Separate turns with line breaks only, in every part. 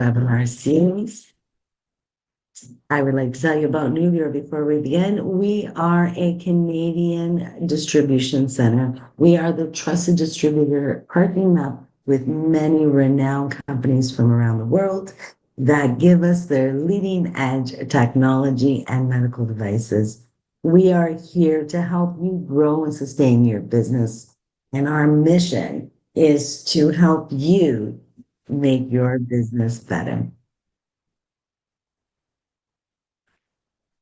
webinar series. I would like to tell you about Nuvia before we begin. We are a Canadian distribution center. We are the trusted distributor partnering up with many renowned companies from around the world that give us their leading edge technology and medical devices. We are here to help you grow and sustain your business. And our mission is to help you make your business better.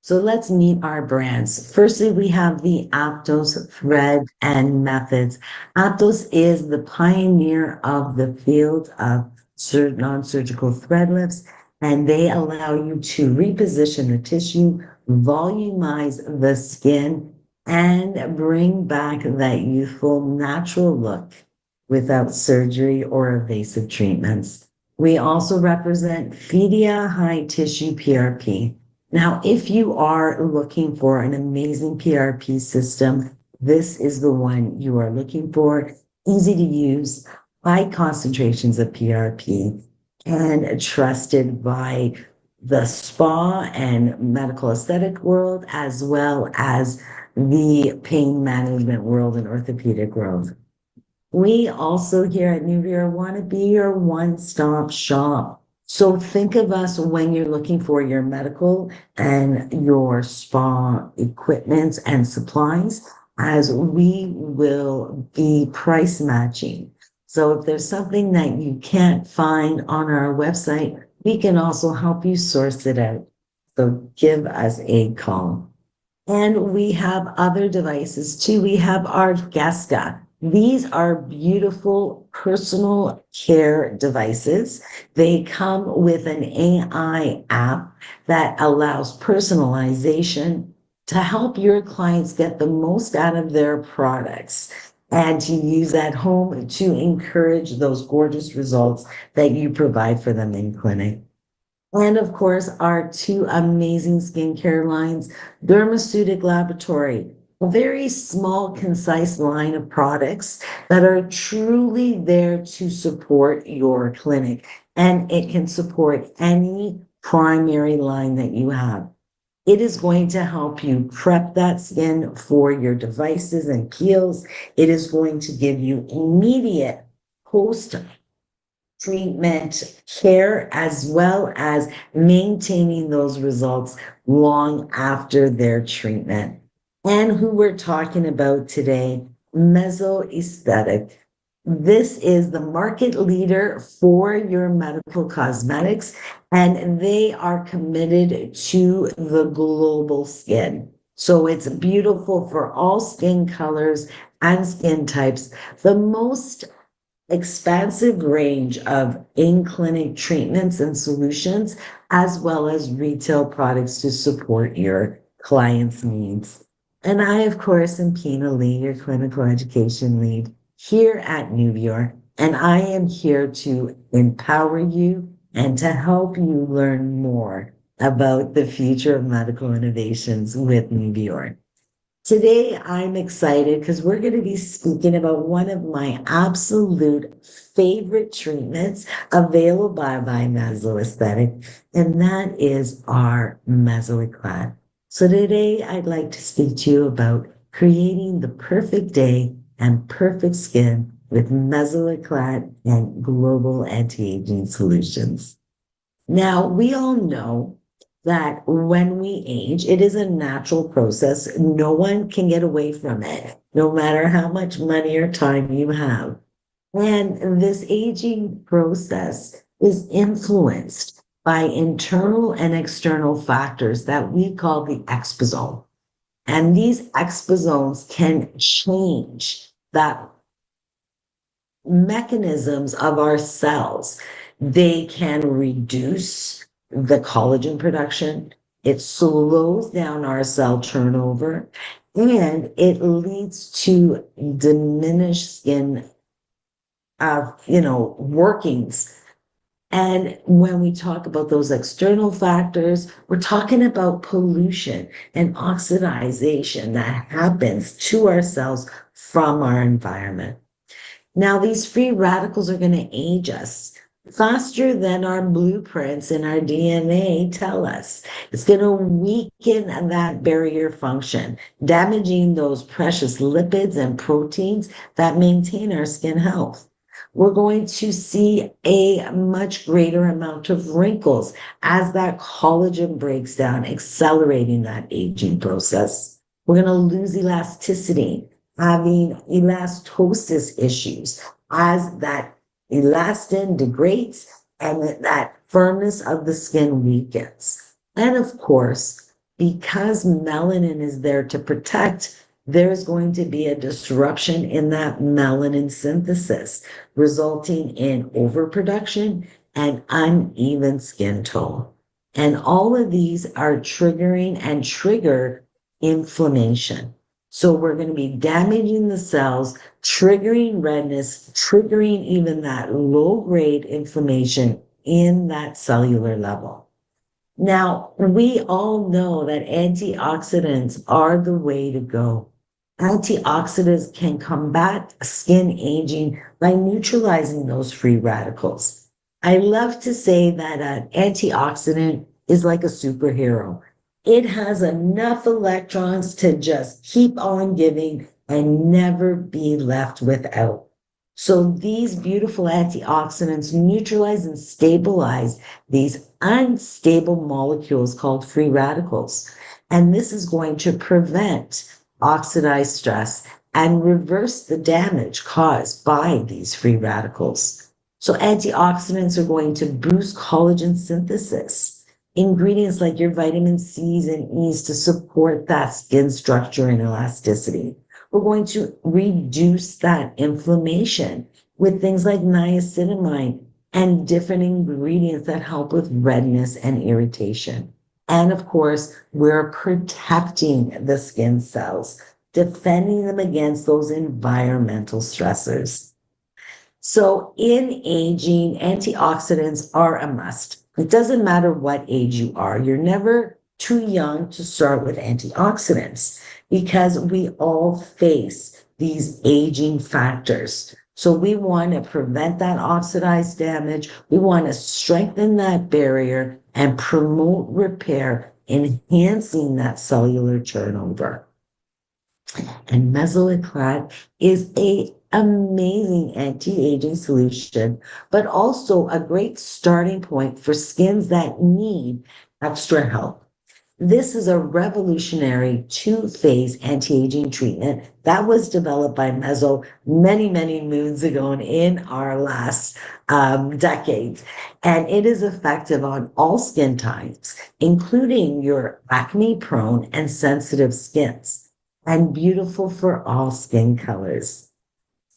So let's meet our brands. Firstly, we have the Aptos thread and methods. Aptos is the pioneer of the field of non-surgical thread lifts, and they allow you to reposition the tissue, volumize the skin, and bring back that youthful, natural look without surgery or invasive treatments. We also represent Phedia High Tissue PRP. Now, if you are looking for an amazing PRP system, this is the one you are looking for. Easy to use, high concentrations of PRP, and trusted by the spa and medical aesthetic world, as well as the pain management world and orthopedic world. We also here at Nuvia want to be your one-stop shop. So think of us when you're looking for your medical and your spa equipment and supplies, as we will be price matching. So if there's something that you can't find on our website, we can also help you source it out. So give us a call. And we have other devices too. We have our Gesca. These are beautiful personal care devices. They come with an AI app that allows personalization to help your clients get the most out of their products and to use at home to encourage those gorgeous results that you provide for them in clinic. And of course, our two amazing skincare lines, Dermaceutic Laboratory, a very small, concise line of products that are truly there to support your clinic. And it can support any primary line that you have. It is going to help you prep that skin for your devices and peels. It is going to give you immediate post treatment care, as well as maintaining those results long after their treatment. And who we're talking about today, mesoestetic. This is the market leader for your medical cosmetics, and they are committed to the global skin. So it's beautiful for all skin colors and skin types. The most expansive range of in-clinic treatments and solutions, as well as retail products to support your clients' needs. And I, of course, am Pina Lee, your clinical education lead here at Nuvia, and I am here to empower you and to help you learn more about the future of medical innovations with Nuvia. Today, I'm excited because we're going to be speaking about one of my absolute favorite treatments available by Mesoaesthetic, and that is our mesoéclat. So today, I'd like to speak to you about creating the perfect day and perfect skin with mesoéclat and global anti-aging solutions. Now, we all know that when we age, it is a natural process. No one can get away from it, no matter how much money or time you have. And this aging process is influenced by internal and external factors that we call the exposome. And these exposomes can change that mechanisms of our cells. They can reduce the collagen production. It slows down our cell turnover, and it leads to diminished skin workings. And when we talk about those external factors, we're talking about pollution and oxidization that happens to our cells from our environment. Now, these free radicals are going to age us. faster than our blueprints in our DNA tell us. It's going to weaken that barrier function, damaging those precious lipids and proteins that maintain our skin health. We're going to see a much greater amount of wrinkles as that collagen breaks down, accelerating that aging process. We're going to lose elasticity, having elastosis issues as that elastin degrades and that firmness of the skin weakens. And of course, because melanin is there to protect, there's going to be a disruption in that melanin synthesis, resulting in overproduction and uneven skin tone. And all of these are triggering and trigger inflammation. So we're going to be damaging the cells, triggering redness, triggering even that low grade inflammation in that cellular level. Now, we all know that antioxidants are the way to go. Antioxidants can combat skin aging by neutralizing those free radicals. I love to say that an antioxidant is like a superhero. It has enough electrons to just keep on giving and never be left without. So these beautiful antioxidants neutralize and stabilize these unstable molecules called free radicals. And this is going to prevent oxidized stress and reverse the damage caused by these free radicals. So antioxidants are going to boost collagen synthesis. Ingredients like your vitamin C's and E's to support that skin structure and elasticity. We're going to reduce that inflammation with things like niacinamide and different ingredients that help with redness and irritation. And of course, we're protecting the skin cells, defending them against those environmental stressors. So in aging, antioxidants are a must. It doesn't matter what age you are. You're never too young to start with antioxidants because we all face these aging factors. So we want to prevent that oxidized damage. We want to strengthen that barrier and promote repair, enhancing that cellular turnover. And mesoéclat is a amazing anti-aging solution, but also a great starting point for skins that need extra help. This is a revolutionary two-phase anti-aging treatment that was developed by Meso many, many moons ago in our last decades. And it is effective on all skin types, including your acne-prone and sensitive skins, and beautiful for all skin colors.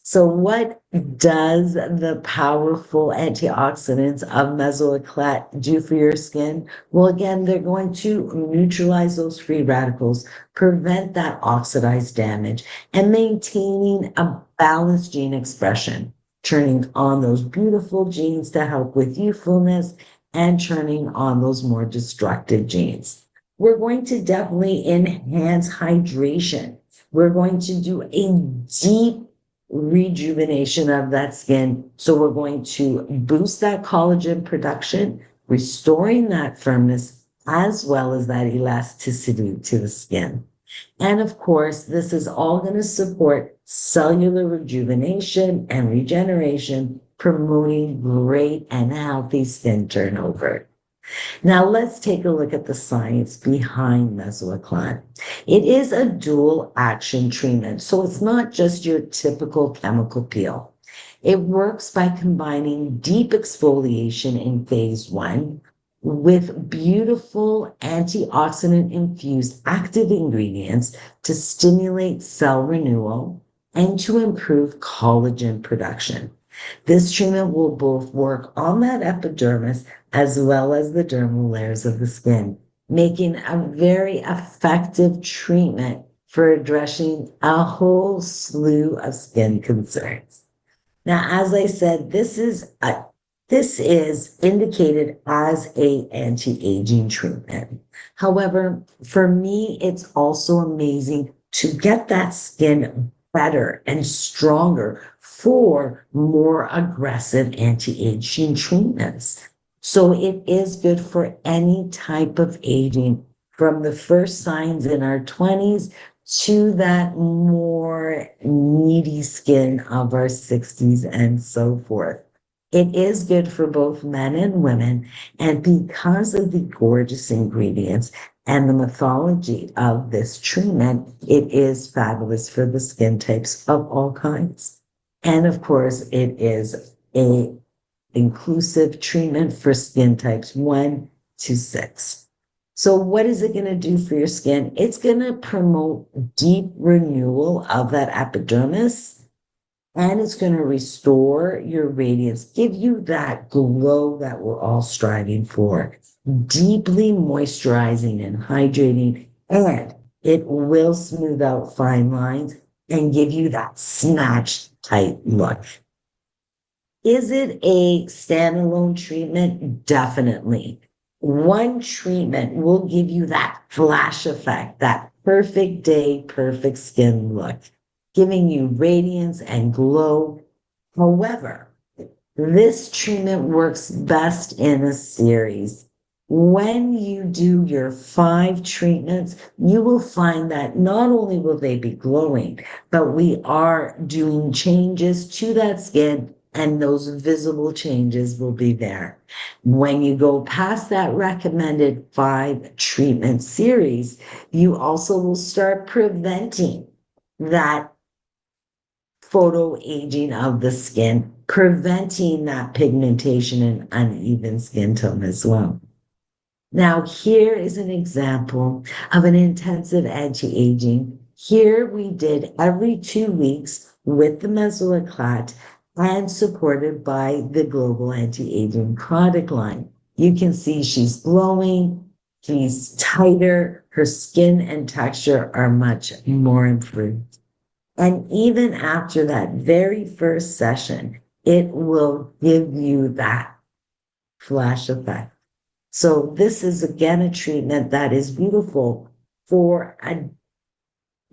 So what does the powerful antioxidants of mesoéclat do for your skin? Well, again, they're going to neutralize those free radicals, prevent that oxidized damage, and maintaining a balanced gene expression, turning on those beautiful genes to help with youthfulness and turning on those more destructive genes. We're going to definitely enhance hydration. We're going to do a deep rejuvenation of that skin. So we're going to boost that collagen production, restoring that firmness, as well as that elasticity to the skin. And of course, this is all going to support cellular rejuvenation and regeneration, promoting great and healthy skin turnover. Now let's take a look at the science behind mesoéclat. It is a dual action treatment, so it's not just your typical chemical peel. It works by combining deep exfoliation in phase one with beautiful antioxidant infused active ingredients to stimulate cell renewal and to improve collagen production. This treatment will both work on that epidermis as well as the dermal layers of the skin, making a very effective treatment for addressing a whole slew of skin concerns. Now, as I said, this is indicated as a anti-aging treatment. However, for me, it's also amazing to get that skin better and stronger for more aggressive anti-aging treatments. So it is good for any type of aging, from the first signs in our 20s to that more needy skin of our 60s and so forth. It is good for both men and women. And because of the gorgeous ingredients and the mythology of this treatment, it is fabulous for the skin types of all kinds. And of course, it is a inclusive treatment for skin types 1 to 6. So what is it going to do for your skin? It's going to promote deep renewal of that epidermis, and it's going to restore your radiance, give you that glow that we're all striving for, deeply moisturizing and hydrating, and it will smooth out fine lines and give you that snatched tight look. Is it a standalone treatment? Definitely. One treatment will give you that flash effect, that perfect day, perfect skin look, giving you radiance and glow. However, this treatment works best in a series. When you do your 5 treatments, you will find that not only will they be glowing, but we are doing changes to that skin, and those visible changes will be there. When you go past that recommended 5 treatment series, you also will start preventing that photo aging of the skin, preventing that pigmentation and uneven skin tone as well. Now, here is an example of an intensive anti-aging. Here we did every 2 weeks with the mesoéclat and supported by the global anti-aging product line. You can see she's glowing, she's tighter, her skin and texture are much more improved. And even after that very first session, it will give you that flash effect. So this is again a treatment that is beautiful for a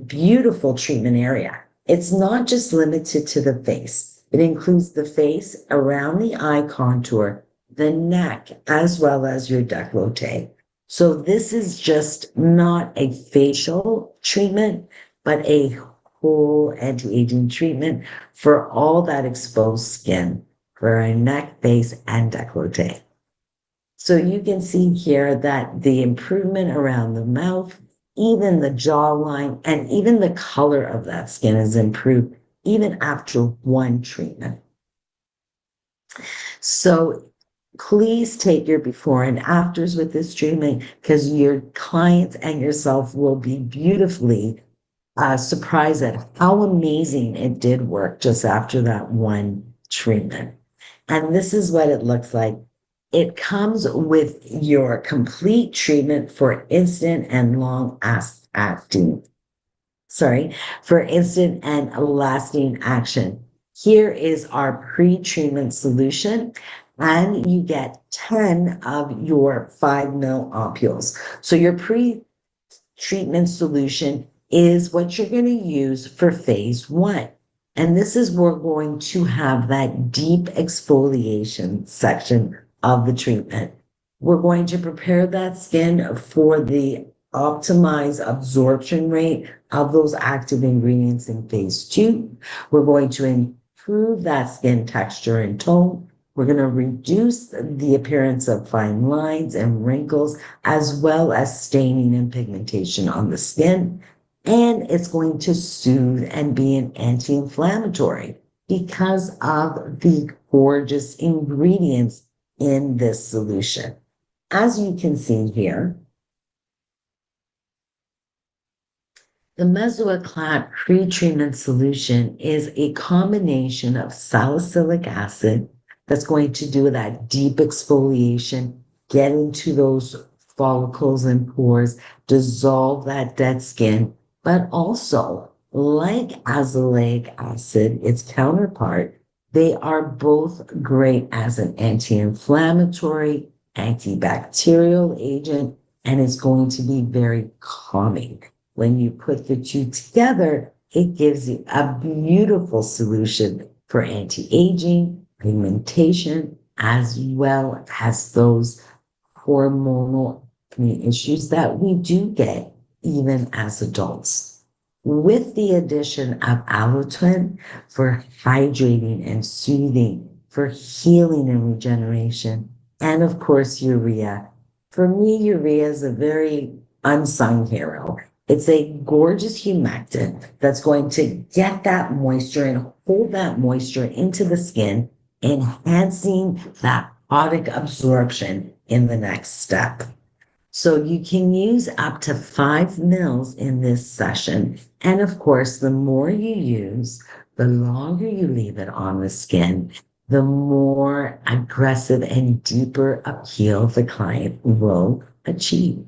beautiful treatment area. It's not just limited to the face. It includes the face, around the eye contour, the neck, as well as your décolleté. So this is just not a facial treatment, but a whole anti-aging treatment for all that exposed skin, for our neck, face, and décolleté. So you can see here that the improvement around the mouth, even the jawline, and even the color of that skin is improved even after 1 treatment. So please take your before and afters with this treatment, because your clients and yourself will be beautifully surprised at how amazing it did work just after that 1 treatment. And this is what it looks like. It comes with your complete treatment for instant and for instant and lasting action. Here is our pre-treatment solution, and you get 10 of your 5 ml ampules. So your pre-treatment solution is what you're going to use for phase 1. And this is where we're going to have that deep exfoliation section of the treatment. We're going to prepare that skin for the optimized absorption rate of those active ingredients in phase 2. We're going to improve that skin texture and tone. We're going to reduce the appearance of fine lines and wrinkles, as well as staining and pigmentation on the skin. And it's going to soothe and be an anti-inflammatory because of the gorgeous ingredients in this solution. As you can see here, the mesoéclat pre-treatment solution is a combination of salicylic acid that's going to do that deep exfoliation, get into those follicles and pores, dissolve that dead skin, but also, like azelaic acid, its counterpart, they are both great as an anti-inflammatory, antibacterial agent, and it's going to be very calming. When you put the 2 together, it gives you a beautiful solution for anti-aging, pigmentation, as well as those hormonal issues that we do get even as adults. With the addition of Allotin for hydrating and soothing, for healing and regeneration, and of course, urea. For me, urea is a very unsung hero. It's a gorgeous humectant that's going to get that moisture and hold that moisture into the skin, enhancing that product absorption in the next step. So you can use up to 5 mils in this session. And of course, the more you use, the longer you leave it on the skin, the more aggressive and deeper appeal the client will achieve.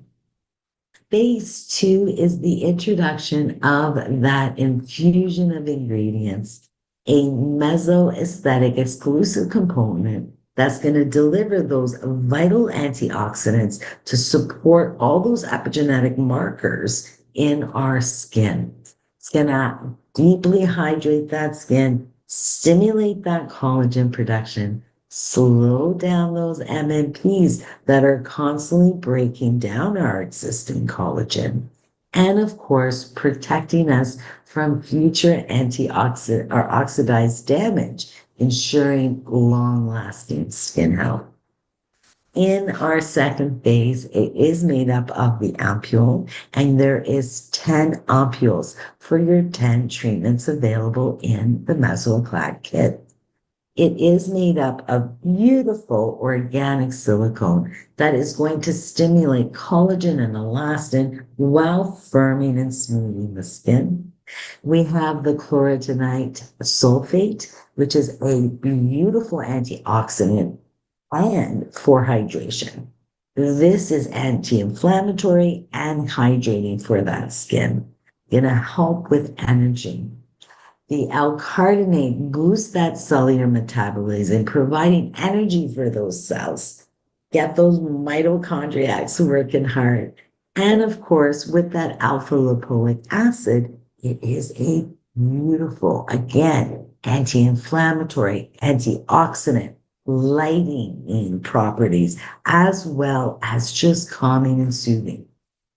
Phase two is the introduction of that infusion of ingredients, a mesoaesthetic exclusive component that's going to deliver those vital antioxidants to support all those epigenetic markers in our skin. It's going to deeply hydrate that skin, stimulate that collagen production, slow down those MMPs that are constantly breaking down our existing collagen. And of course, protecting us from future antioxidant or oxidized damage, ensuring long lasting skin health. In our second phase, it is made up of the ampule, and there is 10 ampules for your 10 treatments available in the mesoéclat kit. It is made up of beautiful organic silicone that is going to stimulate collagen and elastin while firming and smoothing the skin. We have the chlorogenite sulfate, which is a beautiful antioxidant and for hydration. This is anti-inflammatory and hydrating for that skin. Going to help with energy. The L-carnitine boosts that cellular metabolism, providing energy for those cells. Get those mitochondriacs working hard. And of course, with that alpha lipoic acid, it is a beautiful, again, anti-inflammatory, antioxidant, lighting in properties, as well as just calming and soothing.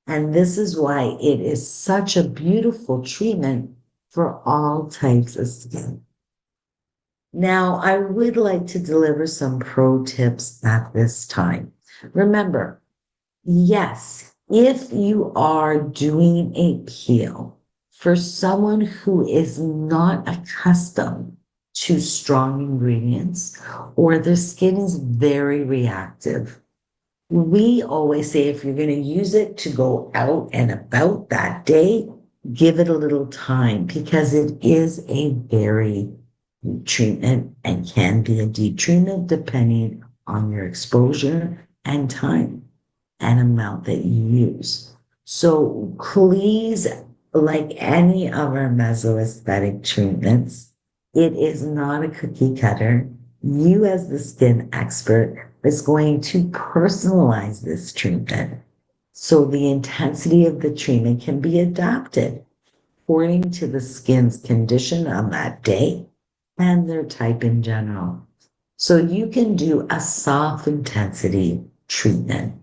And this is why it is such a beautiful treatment for all types of skin. Now, I would like to deliver some pro tips at this time. Remember, yes, if you are doing a peel for someone who is not accustomed to strong ingredients or their skin is very reactive, we always say if you're going to use it to go out and about that day, give it a little time because it is a very deep treatment and can be a deep treatment depending on your exposure and time and amount that you use. So please, like any of our mesoaesthetic treatments, it is not a cookie cutter. You as the skin expert is going to personalize this treatment. So the intensity of the treatment can be adapted according to the skin's condition on that day and their type in general. So you can do a soft intensity treatment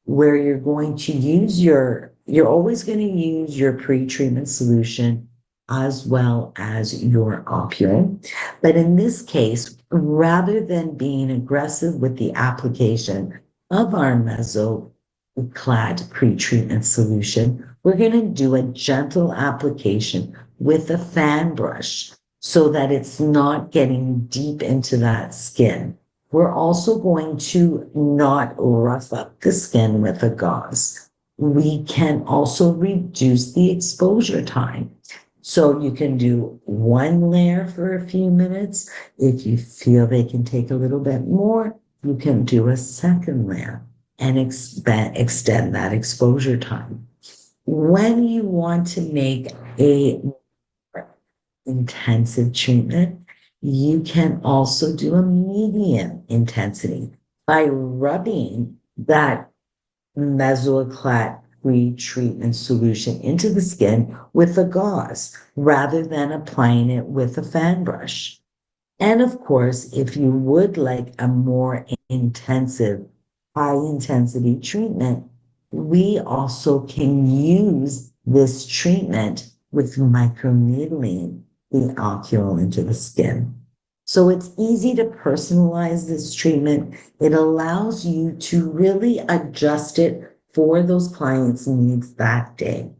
where you're going to use you're always going to use your pre-treatment solution as well as your oppure. But in this case, rather than being aggressive with the application of our mesoéclat pre-treatment solution, we're going to do a gentle application with a fan brush so that it's not getting deep into that skin. We're also going to not rough up the skin with a gauze. We can also reduce the exposure time. So you can do one layer for a few minutes. If you feel they can take a little bit more, you can do a second layer and extend that exposure time. When you want to make a intensive treatment, you can also do a medium intensity by rubbing that mesoéclat pre-treatment solution into the skin with a gauze rather than applying it with a fan brush. And of course, if you would like a more intensive, high intensity treatment, we also can use this treatment with microneedling the alcohol into the skin. So it's easy to personalize this treatment. It allows you to really adjust it for those clients' needs that day.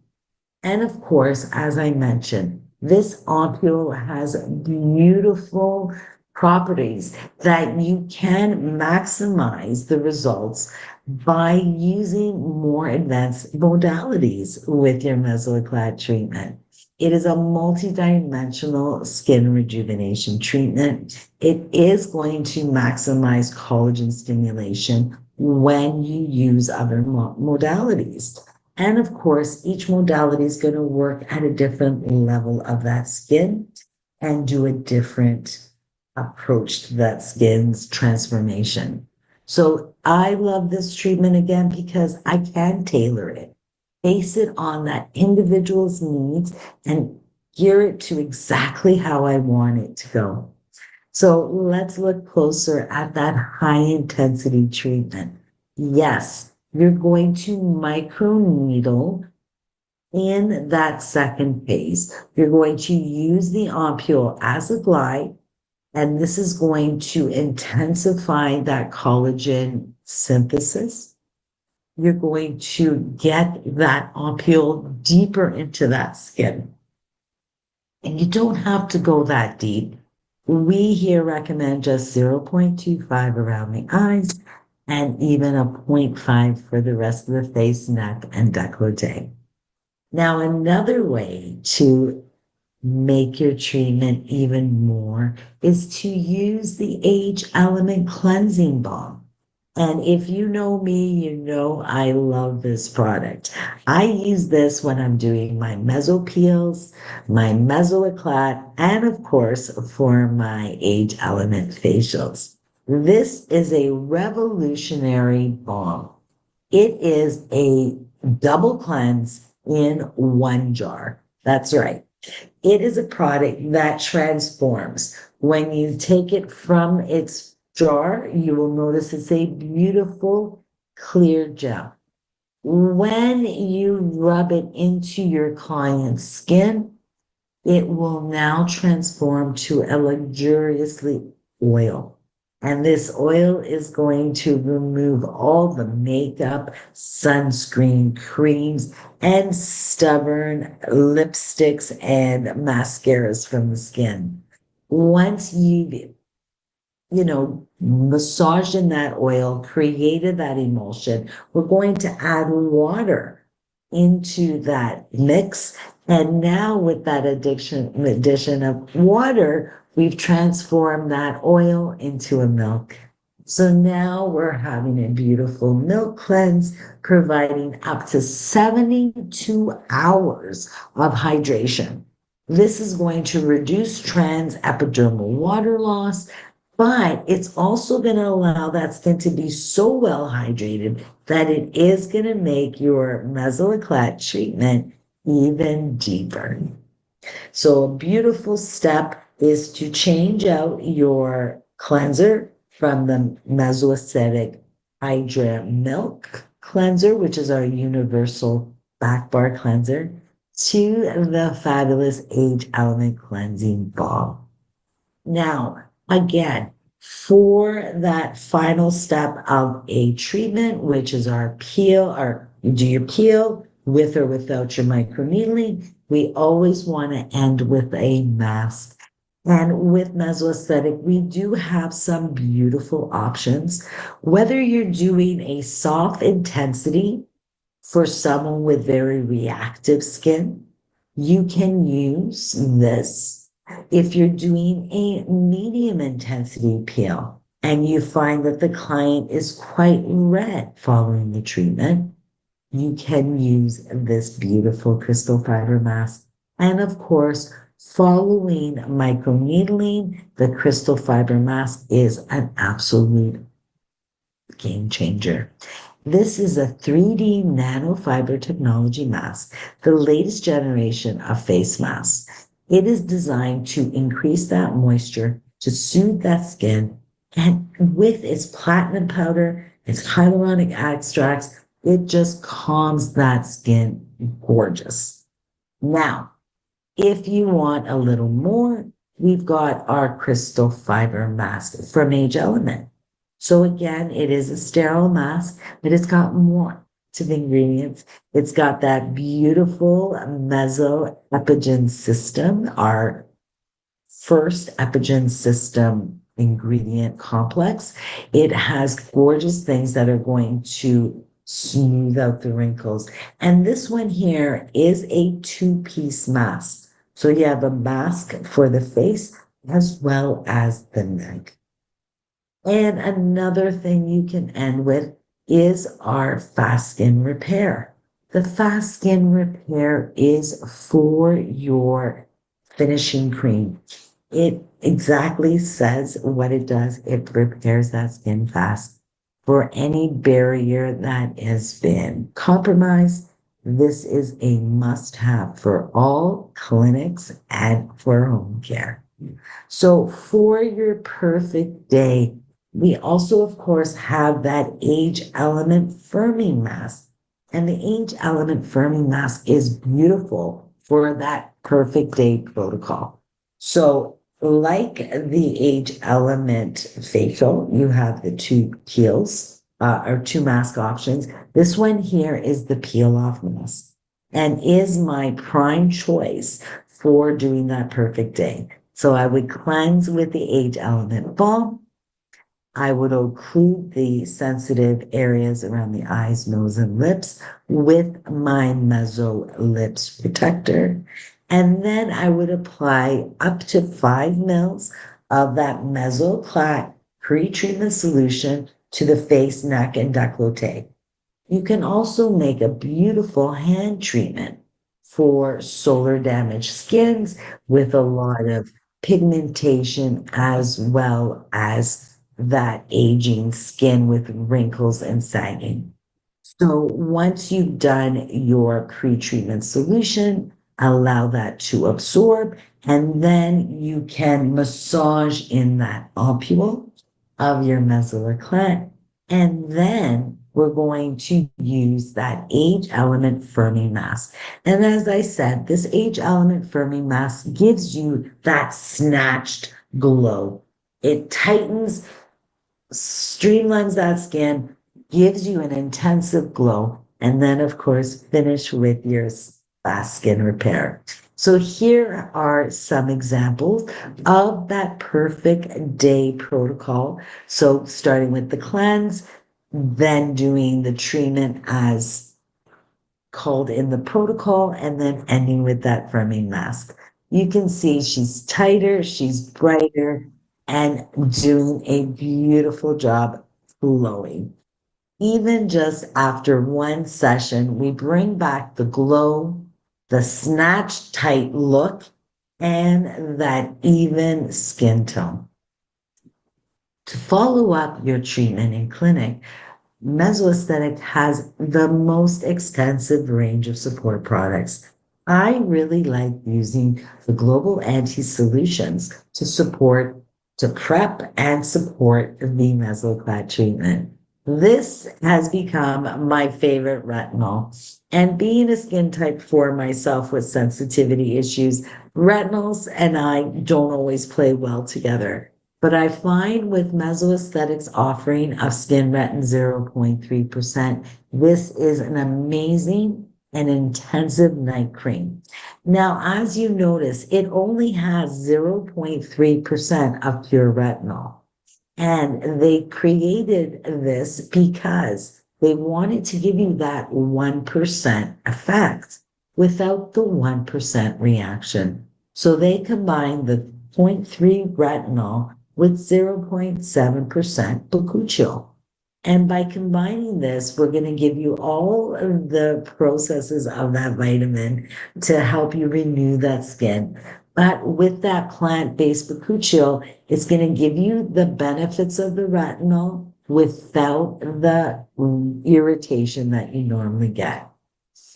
And of course, as I mentioned, this oil has beautiful properties that you can maximize the results by using more advanced modalities with your mesoéclat treatment. It is a multidimensional skin rejuvenation treatment. It is going to maximize collagen stimulation when you use other modalities. And of course, each modality is going to work at a different level of that skin and do a different approach to that skin's transformation. So I love this treatment again because I can tailor it, base it on that individual's needs, and gear it to exactly how I want it to go. So let's look closer at that high intensity treatment. Yes, you're going to microneedle in that second phase. You're going to use the ampule as a glide, and this is going to intensify that collagen synthesis. You're going to get that ampule deeper into that skin. And you don't have to go that deep. We here recommend just 0.25 around the eyes and even a zero point 0.5 for the rest of the face, neck, and décolleté. Now, another way to make your treatment even more is to use the Age Element Cleansing Balm. And if you know me, you know I love this product. I use this when I'm doing my meso peels, my mesoéclat, and of course for my Age Element facials. This is a revolutionary balm. It is a double cleanse in one jar. That's right. It is a product that transforms. When you take it from its jar, you will notice it's a beautiful clear gel. When you rub it into your client's skin, it will now transform to a luxuriously oil. And this oil is going to remove all the makeup, sunscreen, creams, and stubborn lipsticks and mascaras from the skin. Once you've massaged in that oil, created that emulsion, we're going to add water into that mix. And now with that addition of water, we've transformed that oil into a milk. So now we're having a beautiful milk cleanse, providing up to 72 hours of hydration. This is going to reduce trans epidermal water loss, but it's also going to allow that skin to be so well hydrated that it is going to make your mesoéclat treatment even deeper. So a beautiful step is to change out your cleanser from the mesoaesthetic Hydra Milk Cleanser, which is our universal back bar cleanser, to the fabulous Age Element Cleansing Balm. Now, again, for that final step of a treatment, which is our peel, or you do your peel with or without your microneedling, we always want to end with a mask. And with mesoaesthetic, we do have some beautiful options. Whether you're doing a soft intensity for someone with very reactive skin, you can use this. If you're doing a medium intensity peel and you find that the client is quite red following the treatment, you can use this beautiful crystal fiber mask. And of course, following microneedling, the crystal fiber mask is an absolute game changer. This is a 3D nanofiber technology mask, the latest generation of face masks. It is designed to increase that moisture, to soothe that skin, and with its platinum powder, its hyaluronic extracts, it just calms that skin gorgeous. Now, if you want a little more, we've got our crystal fiber mask from Age Element. So again, it is a sterile mask, but it's got more to the ingredients. It's got that beautiful mesoepigen system, our first epigen system ingredient complex. It has gorgeous things that are going to smooth out the wrinkles. And this one here is a two-piece mask. So you have a mask for the face as well as the neck. And another thing you can end with is our fast skin repair. The fast skin repair is for your finishing cream. It exactly says what it does. It repairs that skin fast. For any barrier that has been compromised, this is a must have for all clinics and for home care. So for your perfect day, we also, of course, have that age element firming mask. And the age element firming mask is beautiful for that perfect day protocol. So like the age element facial, you have the two peels or two mask options. This one here is the peel off mask and is my prime choice for doing that perfect day. So I would cleanse with the age element balm. I would occlude the sensitive areas around the eyes, nose, and lips with my Meso Lips Protector. And then I would apply up to 5 mils of that mesoéclat pre-treatment solution to the face, neck, and décolleté. You can also make a beautiful hand treatment for solar damaged skins with a lot of pigmentation as well as that aging skin with wrinkles and sagging. So once you've done your pre-treatment solution, allow that to absorb, and then you can massage in that ompule of your mesocyclant. And then we're going to use that age element firming mask. And as I said, this age element firming mask gives you that snatched glow. It tightens, streamlines that skin, gives you an intensive glow, and then, of course, finish with your fast skin repair. So here are some examples of that perfect day protocol. So starting with the cleanse, then doing the treatment as called in the protocol, and then ending with that firming mask. You can see she's tighter, she's brighter, and doing a beautiful job glowing. Even just after one session, we bring back the glow, the snatched tight look, and that even skin tone. To follow up your treatment in clinic, mesoaesthetic has the most extensive range of support products. I really like using the global anti solutions to support, to prep and support the mesoclad treatment. This has become my favorite retinol. And being a skin type 4 myself with sensitivity issues, retinols and I don't always play well together. But I find with Mesoaesthetics offering of Skin Retin 0.3%, this is an amazing and intensive night cream. Now, as you notice, it only has 0.3% of pure retinol. And they created this because they wanted to give you that 1% effect without the 1% reaction. So they combined the zero point 0.3 retinol with 0.7% bakuchiol. And by combining this, we're going to give you all of the processes of that vitamin to help you renew that skin. But with that plant-based bakuchiol, it's going to give you the benefits of the retinol without the irritation that you normally get.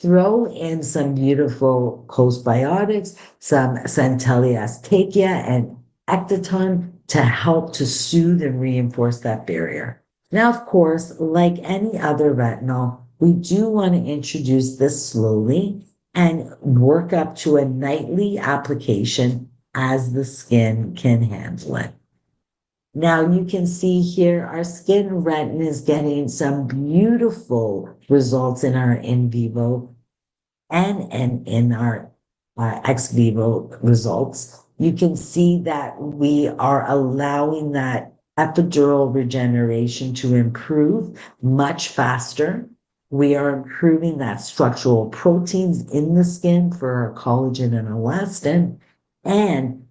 Throw in some beautiful postbiotics, some Centella acetea and ectoton to help to soothe and reinforce that barrier. Now, of course, like any other retinol, we do want to introduce this slowly and work up to a nightly application as the skin can handle it. Now you can see here our skin retin is getting some beautiful results in our in vivo and in our ex vivo results. You can see that we are allowing that epidural regeneration to improve much faster. We are improving that structural proteins in the skin for our collagen and elastin. And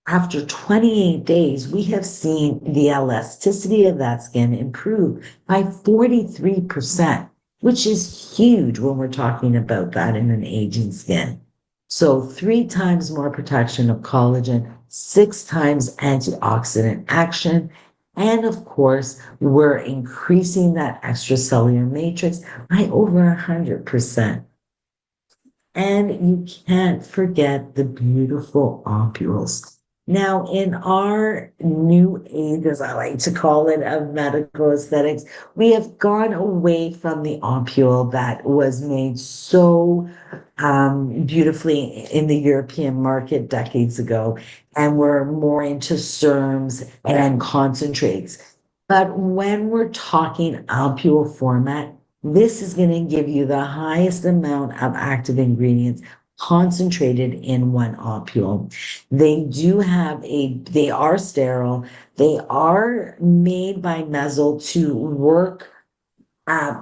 after 28 days, we have seen the elasticity of that skin improve by 43%, which is huge when we're talking about that in an aging skin. So 3 times more protection of collagen, 6 times antioxidant action. And of course, we're increasing that extracellular matrix by over 100%. And you can't forget the beautiful ovules. Now, in our new age, as I like to call it, of medical aesthetics, we have gone away from the ovule that was made so beautifully in the European market decades ago, and we're more into serums and concentrates. But when we're talking ovule format, this is going to give you the highest amount of active ingredients concentrated in one ovule. They are sterile. They are made by Meso to work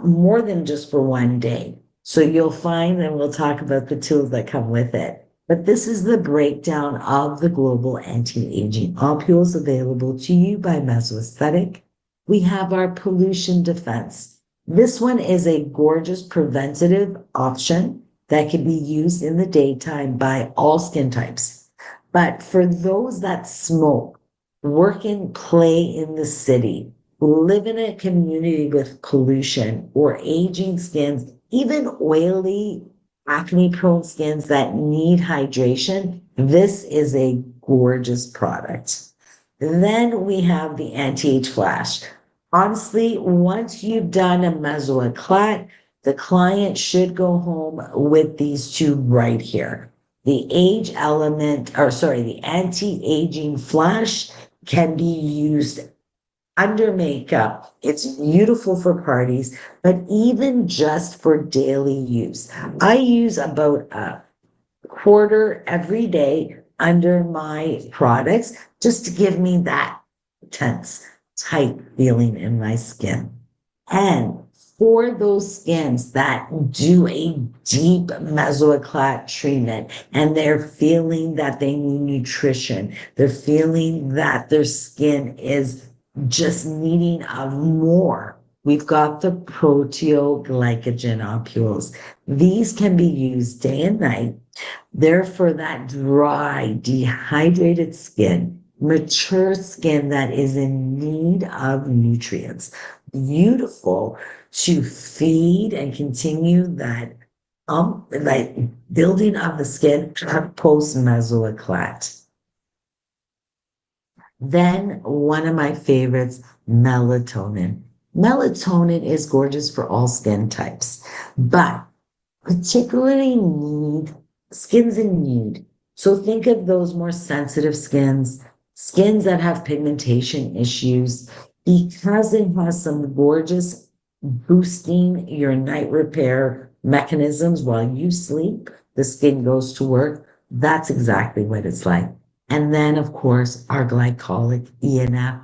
more than just for one day. So you'll find, and we'll talk about the tools that come with it. But this is the breakdown of the global anti-aging ovules available to you by Mesoaesthetic. We have our pollution defense. This one is a gorgeous preventative option that can be used in the daytime by all skin types. But for those that smoke, work and play in the city, live in a community with pollution or aging skins, even oily, acne prone skins that need hydration, this is a gorgeous product. Then we have the anti-age flash. Honestly, once you've done a mesoéclat, the client should go home with these two right here. The age element, or sorry, the anti-aging flash can be used under makeup. It's beautiful for parties, but even just for daily use. I use about a quarter every day under my products just to give me that tense, tight feeling in my skin. And for those skins that do a deep mesoéclat treatment and they're feeling that they need nutrition, they're feeling that their skin is just needing of more. We've got the proteoglycogen ovules. These can be used day and night. They're for that dry, dehydrated skin, mature skin that is in need of nutrients. Beautiful to feed and continue that like building of the skin post mesoéclat. Then one of my favorites, melatonin. Melatonin is gorgeous for all skin types, but particularly skins in need. So think of those more sensitive skins, skins that have pigmentation issues, because it has some gorgeous boosting your night repair mechanisms while you sleep, the skin goes to work. That's exactly what it's like. And then, of course, our glycolic ENF.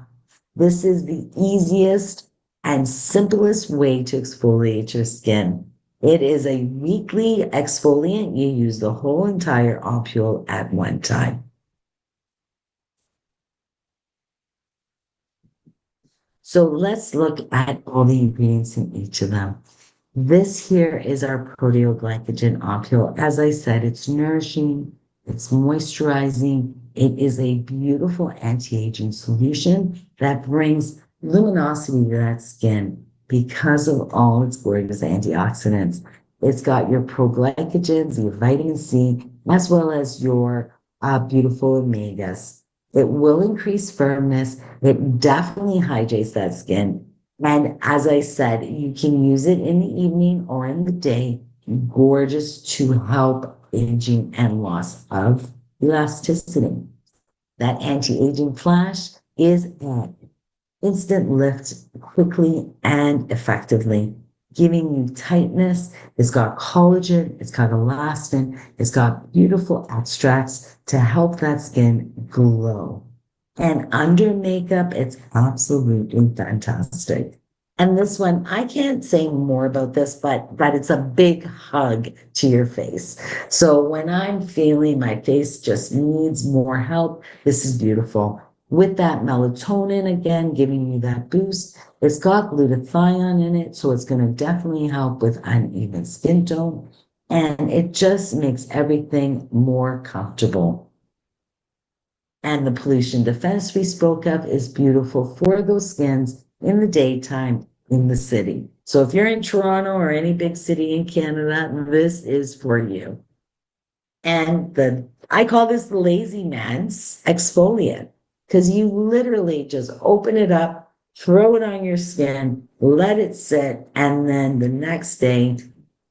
This is the easiest and simplest way to exfoliate your skin. It is a weekly exfoliant. You use the whole entire ovule at one time. So let's look at all the ingredients in each of them. This here is our proteoglycogen ovule. As I said, it's nourishing, it's moisturizing. It is a beautiful anti-aging solution that brings luminosity to that skin because of all its gorgeous antioxidants. It's got your proglycogens, your vitamin C, as well as your beautiful omegas. It will increase firmness. It definitely hydrates that skin. And as I said, you can use it in the evening or in the day. Gorgeous to help aging and loss of elasticity. That anti-aging flash is an instant lift quickly and effectively, giving you tightness. It's got collagen, it's got elastin, it's got beautiful extracts to help that skin glow. And under makeup, it's absolutely fantastic. And this one, I can't say more about this, but it's a big hug to your face. So when I'm feeling my face just needs more help, this is beautiful. With that melatonin again, giving you that boost. It's got glutathione in it, so it's going to definitely help with uneven skin tone. And it just makes everything more comfortable. And the pollution defense we spoke of is beautiful for those skins in the daytime in the city. So if you're in Toronto or any big city in Canada, this is for you. And I call this the lazy man's exfoliant because you literally just open it up, throw it on your skin, let it sit, and then the next day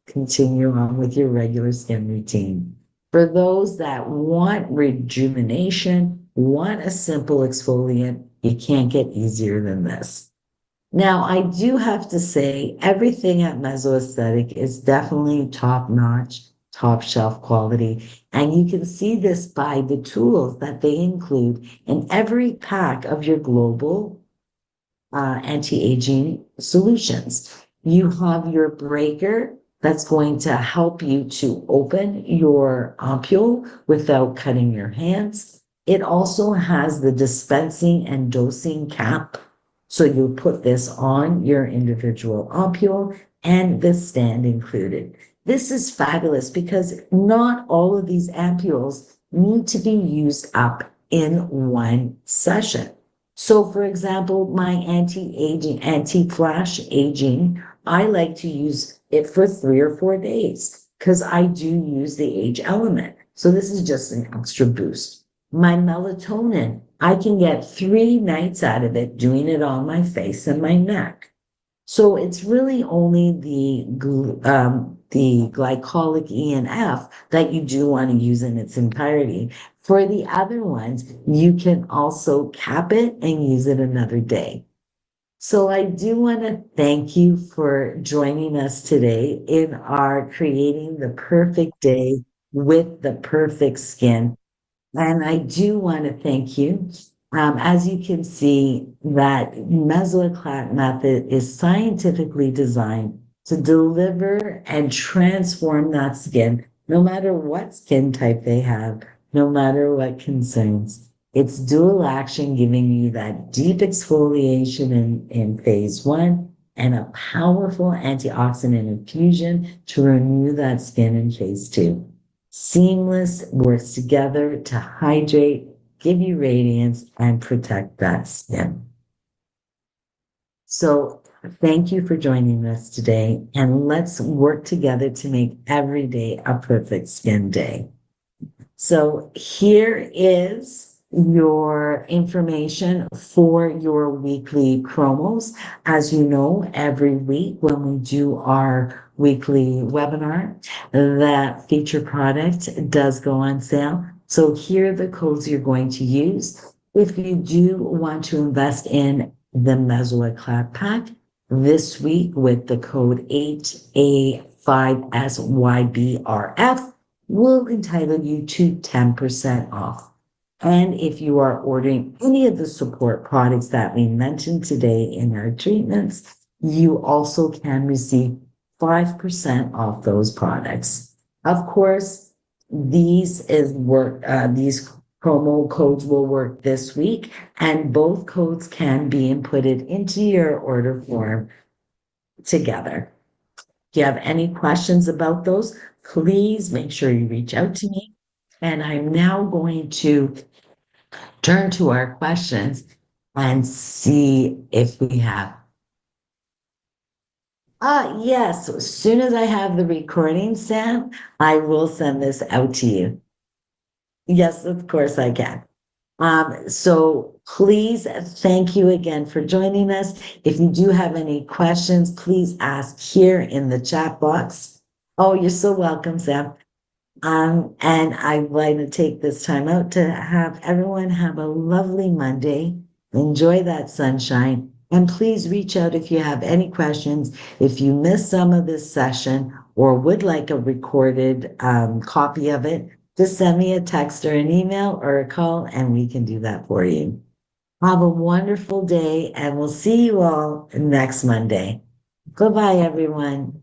continue on with your regular skin routine. For those that want rejuvenation, want a simple exfoliant, you can't get easier than this. Now, I do have to say, everything at Mesoaesthetic is definitely top notch, top shelf quality. And you can see this by the tools that they include in every pack of your global anti-aging solutions. You have your breaker that's going to help you to open your ampule without cutting your hands. It also has the dispensing and dosing cap. So you put this on your individual ampule and the stand included. This is fabulous because not all of these ampules need to be used up in one session. So, for example, my anti-aging, anti-flash aging, I like to use it for 3 or 4 days because I do use the age element. So this is just an extra boost. My melatonin, I can get 3 nights out of it doing it on my face and my neck. So it's really only the glycolic ENF that you do want to use in its entirety. For the other ones, you can also cap it and use it another day. So I do want to thank you for joining us today in our creating the perfect day with the perfect skin. And I do want to thank you. As you can see, that mesoéclat method is scientifically designed to deliver and transform that skin, no matter what skin type they have, no matter what concerns. It's dual action, giving you that deep exfoliation in phase one and a powerful antioxidant infusion to renew that skin in phase two. Seamless works together to hydrate, give you radiance, and protect that skin. So, thank you for joining us today, and let's work together to make every day a perfect skin day. So here is your information for your weekly promos. As you know, every week when we do our weekly webinar, that feature product does go on sale. So here are the codes you're going to use. If you do want to invest in the Mesoéclat pack this week with the code 8A5SYBRF, will entitle you to 10% off. And if you are ordering any of the support products that we mentioned today in our treatments, you also can receive 5% off those products. Of course, these promo codes will work this week, and both codes can be inputted into your order form together. If you have any questions about those, please make sure you reach out to me. And I'm now going to turn to our questions. and see if we have. Yes, as soon as I have the recording, Sam, I will send this out to you. Yes, of course I can. So please thank you again for joining us. If you do have any questions, please ask here in the chat box. Oh, you're so welcome, Sam. And I'd like to take this time out to have everyone have a lovely Monday. Enjoy that sunshine. And please reach out if you have any questions. If you missed some of this session or would like a recorded copy of it, just send me a text or an email or a call, and we can do that for you. Have a wonderful day, and we'll see you all next Monday. Goodbye, everyone.